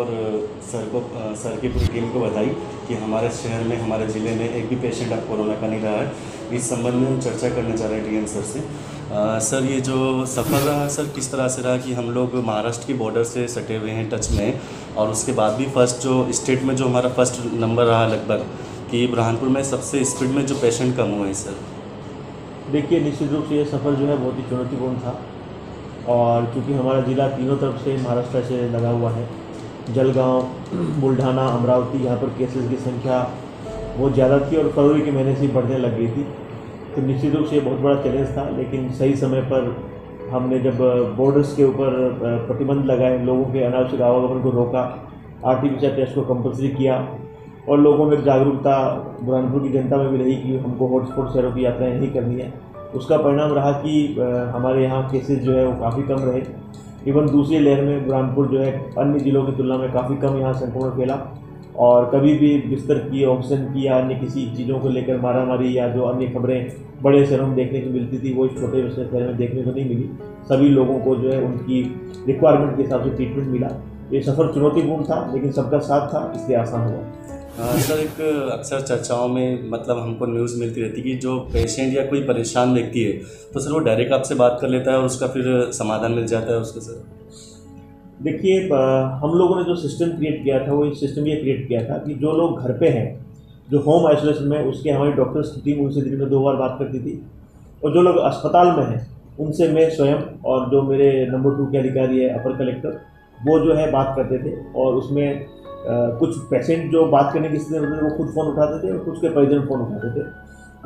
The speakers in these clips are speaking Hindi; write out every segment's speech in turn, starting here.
और सर की पूरी टीम को बधाई कि हमारे शहर में, हमारे ज़िले में एक भी पेशेंट अब कोरोना का नहीं रहा है। इस संबंध में हम चर्चा करना चाह रहे हैं टीएम सर से। सर, ये जो सफ़र रहा सर, किस तरह से रहा कि हम लोग महाराष्ट्र की बॉर्डर से सटे हुए हैं, टच में हैं, और उसके बाद भी फर्स्ट जो स्टेट में जो हमारा फर्स्ट नंबर रहा लगभग कि बुरहानपुर में सबसे स्पीड में जो पेशेंट कम हुए हैं सर। देखिए, निश्चित रूप से ये सफ़र जो है बहुत ही चुनौतीपूर्ण था। और चूँकि हमारा ज़िला तीनों तरफ से महाराष्ट्र से लगा हुआ है, जलगांव, बुल्ढाना, अमरावती, यहाँ पर केसेस की संख्या बहुत ज़्यादा थी और फरवरी के महीने से ही बढ़ने लग गई थी। तो निश्चित रूप से ये बहुत बड़ा चैलेंज था, लेकिन सही समय पर हमने जब बॉर्डर्स के ऊपर प्रतिबंध लगाए, लोगों के अनावश्यक आवागमन को रोका, आरटीपीसीआर टेस्ट को कंपल्सरी किया और लोगों में जागरूकता बुरहानपुर की जनता में भी रही कि हमको हॉटस्पॉट शहरों की यात्राएं नहीं करनी है। उसका परिणाम रहा कि हमारे यहाँ केसेस जो है वो काफ़ी कम रहे। इवन दूसरी लहर में बुरहानपुर जो है अन्य ज़िलों की तुलना में काफ़ी कम यहाँ संक्रमण फैला और कभी भी बिस्तर की, ऑक्सीजन की या अन्य किसी चीज़ों को लेकर मारामारी या जो अन्य खबरें बड़े शहरों में देखने को मिलती थी वो इस छोटे शहर में देखने को नहीं मिली। सभी लोगों को जो है उनकी रिक्वायरमेंट के हिसाब से ट्रीटमेंट मिला। ये सफ़र चुनौतीपूर्ण था, लेकिन सबका साथ था, इसलिए आसान हुआ। सर, एक अक्सर चर्चाओं में मतलब हमको न्यूज़ मिलती रहती है कि जो पेशेंट या कोई परेशान व्यक्ति है तो सर वो डायरेक्ट आपसे बात कर लेता है और उसका फिर समाधान मिल जाता है उसको सर। देखिए, हम लोगों ने जो सिस्टम क्रिएट किया था वो एक सिस्टम ये क्रिएट किया था कि जो लोग घर पे हैं, जो होम आइसोलेशन में, उसके हमारी डॉक्टर्स की टीम उनसे दिन में 2 बार बात करती थी और जो लोग अस्पताल में हैं उनसे मैं स्वयं और जो मेरे नंबर 2 के अधिकारी है, अपर कलेक्टर, वो जो है बात करते थे। और उसमें कुछ पेशेंट जो बात करने की स्थिति में होते थे वो खुद फ़ोन उठाते थे और कुछ के परिजन फ़ोन उठाते थे।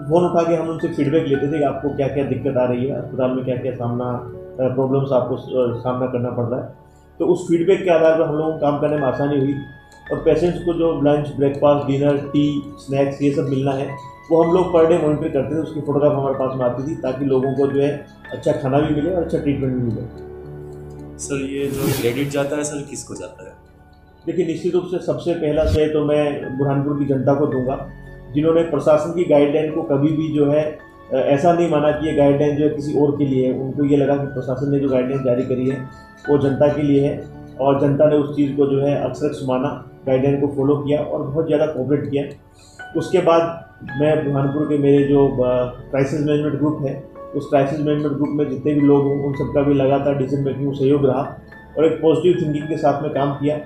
फ़ोन उठा के हम उनसे फीडबैक लेते थे कि आपको क्या क्या दिक्कत आ रही है, अस्पताल में क्या क्या प्रॉब्लम्स आपको सामना करना पड़ रहा है। तो उस फीडबैक के आधार पर हम लोगों को काम करने में आसानी हुई और पेशेंट्स को जो lunch, breakfast, dinner, T, snacks ये सब मिलना है वो हम लोग पर डे मॉनिटर करते थे। उसकी फ़ोटोग्राफ हमारे पास में आती थी ताकि लोगों को जो है अच्छा खाना भी मिले और अच्छा ट्रीटमेंट भी मिले। सर, ये जो क्रेडिट जाता है सर किसको जाता है? देखिए, निश्चित रूप से सबसे पहला श्रेय तो मैं बुरहानपुर की जनता को दूंगा, जिन्होंने प्रशासन की गाइडलाइन को कभी भी जो है ऐसा नहीं माना कि ये गाइडलाइन जो है किसी और के लिए है। उनको ये लगा कि प्रशासन ने जो गाइडलाइन जारी करी है वो जनता के लिए है और जनता ने उस चीज़ को जो है अक्षरश माना, गाइडलाइन को फॉलो किया और बहुत ज़्यादा कोऑपरेट किया। उसके बाद मैं बुरहानपुर के मेरे जो क्राइसिस मैनेजमेंट ग्रुप है, उस क्राइसिस मैनेजमेंट ग्रुप में जितने भी लोग हैं उन सबका भी लगातार डिसीजन मेकिंग में सहयोग रहा और एक पॉजिटिव थिंकिंग के साथ में काम किया।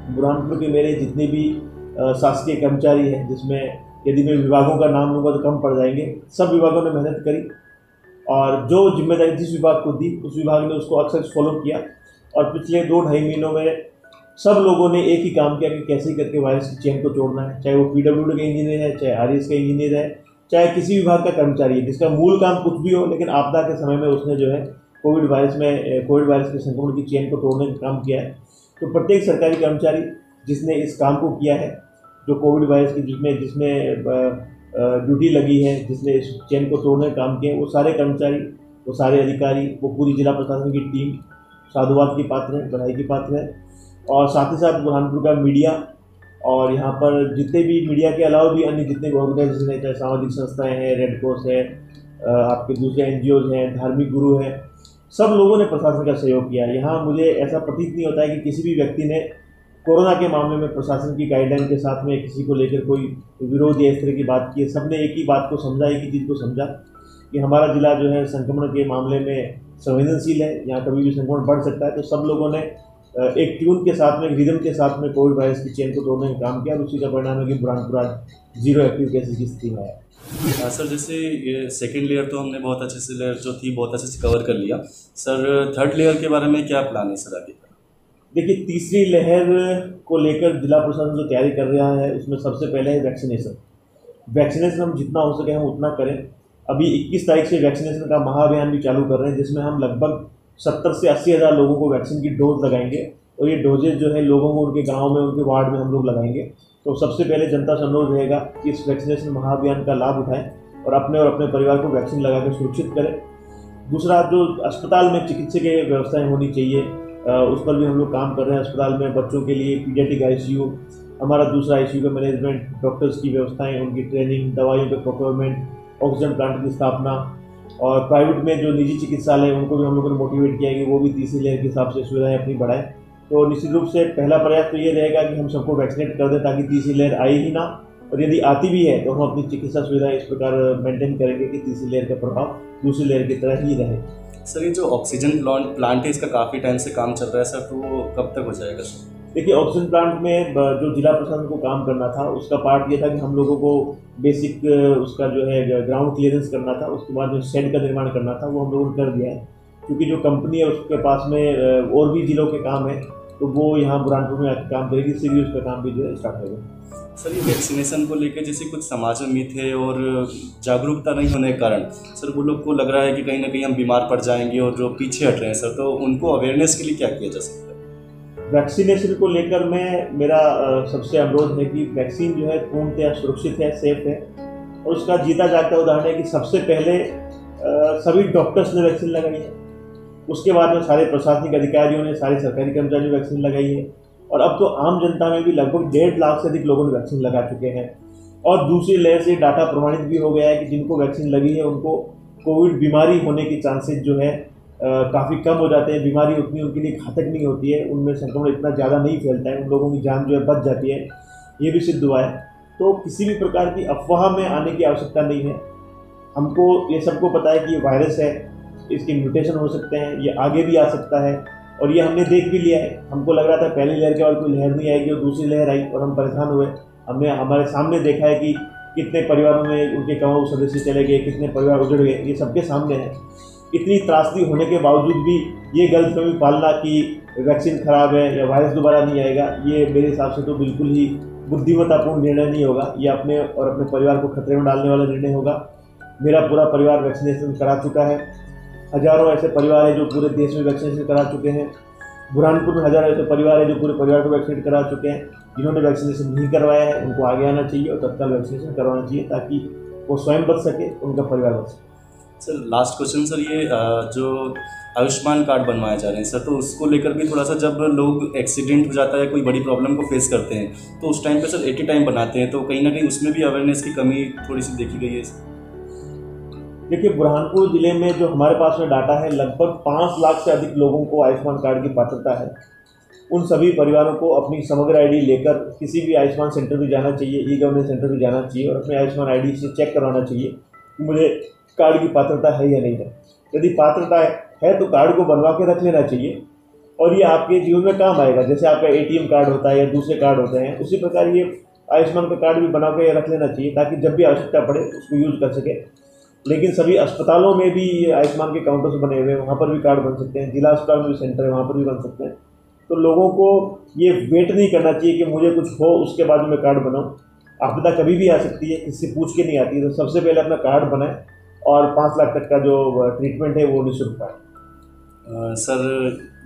बुरहानपुर के मेरे जितने भी शासकीय कर्मचारी हैं, जिसमें यदि मैं विभागों का नाम लूँगा तो कम पड़ जाएंगे, सब विभागों ने मेहनत करी और जो जिम्मेदारी जिस विभाग को दी उस विभाग ने उसको अक्सर फॉलो किया। और पिछले 2-2.5 महीनों में सब लोगों ने एक ही काम किया कि कैसे करके वायरस की चेन को तोड़ना है। चाहे वो पीडब्ल्यूडी का इंजीनियर है, चाहे आरएस का इंजीनियर है, चाहे किसी विभाग का कर्मचारी है, जिसका मूल काम कुछ भी हो, लेकिन आपदा के समय में उसने जो है कोविड वायरस के संक्रमण की चेन को तोड़ने का काम किया है। तो प्रत्येक सरकारी कर्मचारी जिसने इस काम को किया है, जो कोविड वायरस की जिसमें ड्यूटी लगी है, जिसने इस चेन को तोड़ने का काम किया है, वो सारे कर्मचारी, वो सारे अधिकारी, वो पूरी जिला प्रशासन की टीम साधुवाद की पात्र है, बधाई की पात्र है। और साथ ही साथ बुरहानपुर का मीडिया और यहाँ पर जितने भी मीडिया के अलावा भी अन्य जितने भी ऑर्गेनाइजेशन है, चाहे सामाजिक संस्थाएँ हैं, रेड क्रॉस है, आपके दूसरे NGOs हैं, धार्मिक गुरु हैं, सब लोगों ने प्रशासन का सहयोग किया। यहाँ मुझे ऐसा प्रतीत नहीं होता है कि किसी भी व्यक्ति ने कोरोना के मामले में प्रशासन की गाइडलाइन के साथ में किसी को लेकर कोई विरोध या इस तरह की बात की है। सबने एक ही बात को समझा, एक ही चीज़ को समझा कि हमारा जिला जो है संक्रमण के मामले में संवेदनशील है, यहाँ कभी भी संक्रमण बढ़ सकता है। तो सब लोगों ने एक ट्यून के साथ में, एक रिदम के साथ में कोविड वायरस की चेन को तोड़ने का काम किया और उसी का परिणाम है कि बुरहानपुर आज 0 एक्टिव केसेस की स्थिति में आया। सर, जैसे ये सेकेंड लेयर तो हमने बहुत अच्छे से, लेयर जो थी बहुत अच्छे से कवर कर लिया। सर, थर्ड लेयर के बारे में क्या प्लान है सर आगे? देखिए, तीसरी लहर को लेकर जिला प्रशासन जो तैयारी कर रहा है उसमें सबसे पहले है वैक्सीनेशन हम जितना हो सके हम उतना करें। अभी 21 तारीख से वैक्सीनेशन का महाअभियान भी चालू कर रहे हैं, जिसमें हम लगभग 70 से 80 हज़ार लोगों को वैक्सीन की डोज लगाएंगे और ये डोजेज जो है लोगों को उनके गाँव में, उनके वार्ड में हम लोग लगाएंगे। तो सबसे पहले जनता से अनुरोध रहेगा कि इस वैक्सीनेशन महाअभियान का लाभ उठाएं और अपने परिवार को वैक्सीन लगाकर सुरक्षित करें। दूसरा, जो अस्पताल में चिकित्सकीय व्यवस्थाएँ होनी चाहिए उस पर भी हम लोग काम कर रहे हैं। अस्पताल में बच्चों के लिए पीडियाट्रिक ICU, हमारा दूसरा ICU का मैनेजमेंट, डॉक्टर्स की व्यवस्थाएं, उनकी ट्रेनिंग, दवाइयों के प्रोक्योरमेंट, ऑक्सीजन प्लांट की स्थापना और प्राइवेट में जो निजी चिकित्सालय उनको भी हम लोगों ने मोटिवेट किया है कि वो भी तीसरी लहर के हिसाब से सुविधाएं अपनी बढ़ाएं। तो निश्चित रूप से पहला प्रयास तो ये रहेगा कि हम सबको वैक्सीनेट कर दें ताकि तीसरी लहर आए ही ना, और यदि आती भी है तो हम अपनी चिकित्सा सुविधा इस प्रकार मेंटेन करेंगे कि तीसरी लहर का प्रभाव दूसरी लहर की तरह ही रहे। सर ये जो ऑक्सीजन प्लांट है इसका काफ़ी टाइम से काम चल रहा है सर, तो वो कब तक हो जाएगा सर? देखिए, ऑक्सीजन प्लांट में जो जिला प्रशासन को काम करना था उसका पार्ट ये था कि हम लोगों को बेसिक उसका जो है ग्राउंड क्लियरेंस करना था, उसके बाद जो शेड का निर्माण करना था वो हम लोगों ने कर दिया है। क्योंकि जो कंपनी है उसके पास में और भी जिलों के काम है, तो वो यहाँ बुरहानपुर में आकर काम करेगी, इसीलिए उसका काम भी जो है स्टार्ट होगा। सर ये वैक्सीनेशन को लेकर जैसे कुछ समाज में मिथ है और जागरूकता नहीं होने के कारण सर वो लोग को लग रहा है कि कहीं ना कहीं हम बीमार पड़ जाएंगे और जो पीछे हट रहे हैं सर, तो उनको अवेयरनेस के लिए क्या किया जा सकता है? वैक्सीनेशन को लेकर मेरा सबसे अनुरोध है कि वैक्सीन जो है पूर्णतः सुरक्षित है, सेफ है, और उसका जीता जागता उदाहरण है कि सबसे पहले सभी डॉक्टर्स ने वैक्सीन लगाई है, उसके बाद में सारे प्रशासनिक अधिकारियों ने, सारे सरकारी कर्मचारियों ने वैक्सीन लगाई है, और अब तो आम जनता में भी लगभग 1.5 लाख से अधिक लोगों ने वैक्सीन लगा चुके हैं। और दूसरी लहर से डाटा प्रमाणित भी हो गया है कि जिनको वैक्सीन लगी है उनको कोविड बीमारी होने की चांसेस जो है काफ़ी कम हो जाते हैं, बीमारी उतनी उनके लिए घातक नहीं होती है, उनमें संक्रमण इतना ज़्यादा नहीं फैलता है, उन लोगों की जान जो है बच जाती है, ये भी सिद्ध हुआ है। तो किसी भी प्रकार की अफवाह में आने की आवश्यकता नहीं है। हमको ये सबको पता है कि ये वायरस है, इसके म्यूटेशन हो सकते हैं, ये आगे भी आ सकता है, और ये हमने देख भी लिया है। हमको लग रहा था पहली लहर के बाद कोई लहर नहीं आएगी और दूसरी लहर आई और हम परेशान हुए। हमने हमारे सामने देखा है कि कितने परिवारों में उनके कमाऊ सदस्य चले गए, कितने परिवार उजड़ गए, ये सबके सामने है। इतनी त्रासदी होने के बावजूद भी ये गलतफहमी पालना कि वैक्सीन खराब है या वायरस दोबारा नहीं आएगा, ये मेरे हिसाब से तो बिल्कुल ही बुद्धिमत्तापूर्ण निर्णय नहीं होगा। ये अपने और अपने परिवार को खतरे में डालने वाला निर्णय होगा। मेरा पूरा परिवार वैक्सीनेशन करा चुका है। हजारों ऐसे परिवार हैं जो पूरे देश में वैक्सीनेशन करा चुके हैं। बुरहानपुर में हजारों ऐसे परिवार हैं जो पूरे परिवार को वैक्सीनेट करा चुके हैं। जिन्होंने वैक्सीनेशन नहीं करवाया है उनको आगे आना चाहिए और तत्काल वैक्सीनेशन करवाना चाहिए ताकि वो स्वयं बच सके, उनका परिवार बच सके। सर लास्ट क्वेश्चन सर, ये जो आयुष्मान कार्ड बनवाए जा रहे हैं सर, तो उसको लेकर भी थोड़ा सा, जब लोग एक्सीडेंट हो जाता है, कोई बड़ी प्रॉब्लम को फेस करते हैं, तो उस टाइम पे सर एट ए टाइम बनाते हैं, तो कहीं ना कहीं उसमें भी अवेयरनेस की कमी थोड़ी सी देखी गई है। देखिए, बुरहानपुर जिले में जो हमारे पास में डाटा है, लगभग 5 लाख से अधिक लोगों को आयुष्मान कार्ड की पात्रता है। उन सभी परिवारों को अपनी समग्र आईडी लेकर किसी भी आयुष्मान सेंटर भी जाना चाहिए, ई गवर्नेंस सेंटर भी जाना चाहिए और अपने आयुष्मान आईडी से चेक करवाना चाहिए कि मुझे कार्ड की पात्रता है या नहीं है। यदि पात्रता है तो कार्ड को बनवा के रख लेना चाहिए और ये आपके जीवन में काम आएगा। जैसे आपका ATM कार्ड होता है या दूसरे कार्ड होते हैं, उसी प्रकार ये आयुष्मान का कार्ड भी बना के रख लेना चाहिए ताकि जब भी आवश्यकता पड़े उसको यूज़ कर सके। लेकिन सभी अस्पतालों में भी आयुष्मान के काउंटर्स बने हुए हैं, वहाँ पर भी कार्ड बन सकते हैं। जिला अस्पताल में भी सेंटर है, वहाँ पर भी बन सकते हैं। तो लोगों को ये वेट नहीं करना चाहिए कि मुझे कुछ हो उसके बाद मैं कार्ड बनाऊँ। आपदा कभी भी आ सकती है, किसी पूछ के नहीं आती है। तो सबसे पहले अपना कार्ड बनाएं और 5 लाख तक का जो ट्रीटमेंट है वो निःशुल्क है। सर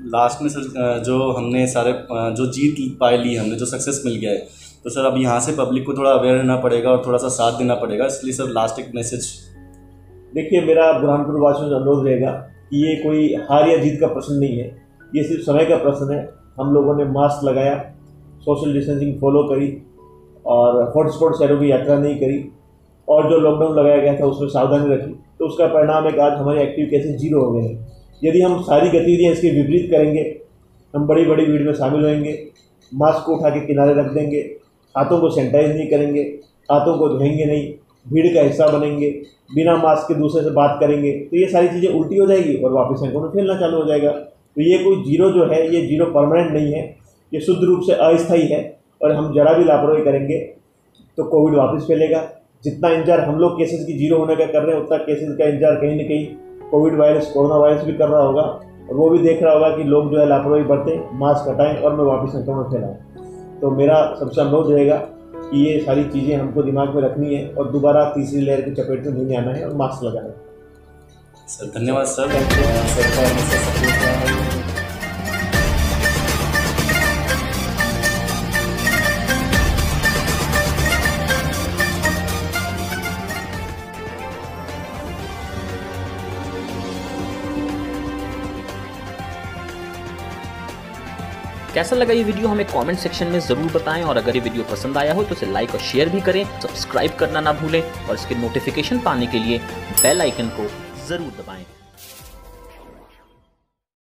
लास्ट में सर जो हमने सारे जो जीत पाए ली हमने, जो सक्सेस मिल गया है, तो सर अब यहाँ से पब्लिक को थोड़ा अवेयर रहना पड़ेगा और थोड़ा सा साथ देना पड़ेगा। इसलिए सर लास्ट एक मैसेज। देखिए, मेरा बुरहानपुर वासियों से अनुरोध रहेगा कि ये कोई हार या जीत का प्रश्न नहीं है, ये सिर्फ समय का प्रश्न है। हम लोगों ने मास्क लगाया, सोशल डिस्टेंसिंग फॉलो करी और हॉटस्पॉट शहरों की यात्रा नहीं करी और जो लॉकडाउन लगाया गया था उसमें सावधानी रखी, तो उसका परिणाम है कि आज हमारे एक्टिव केसेस 0 हो गए हैं। यदि हम सारी गतिविधियाँ इसके विपरीत करेंगे, हम बड़ी बड़ी भीड़ में शामिल होंगे, मास्क को उठा के किनारे रख देंगे, हाथों को सैनिटाइज नहीं करेंगे, हाथों को धोएंगे नहीं, भीड़ का हिस्सा बनेंगे, बिना मास्क के दूसरे से बात करेंगे, तो ये सारी चीज़ें उल्टी हो जाएगी और वापस संक्रमण फैलना चालू हो जाएगा। तो ये कोई 0 जो है, ये 0 परमानेंट नहीं है, ये शुद्ध रूप से अस्थायी है और हम जरा भी लापरवाही करेंगे तो कोविड वापस फैलेगा। जितना इंतजार हम लोग केसेस की 0 होने का कर रहे हैं, उतना केसेस का इंतजार कहीं ना कहीं कोरोना वायरस भी कर रहा होगा और वो भी देख रहा होगा कि लोग जो है लापरवाही बरतें, मास्क हटाएं और मैं वापस संक्रमण फैलाऊं। तो मेरा सबसे अनुरोध रहेगा कि ये सारी चीज़ें हमको दिमाग में रखनी है और दोबारा तीसरी लहर की चपेट में नहीं आना है और मास्क लगाना है। सर धन्यवाद सर। कैसा लगा ये वीडियो हमें कमेंट सेक्शन में जरूर बताएं और अगर ये वीडियो पसंद आया हो तो इसे लाइक और शेयर भी करें। सब्सक्राइब करना ना भूलें और इसके नोटिफिकेशन पाने के लिए बेल आइकन को जरूर दबाएं।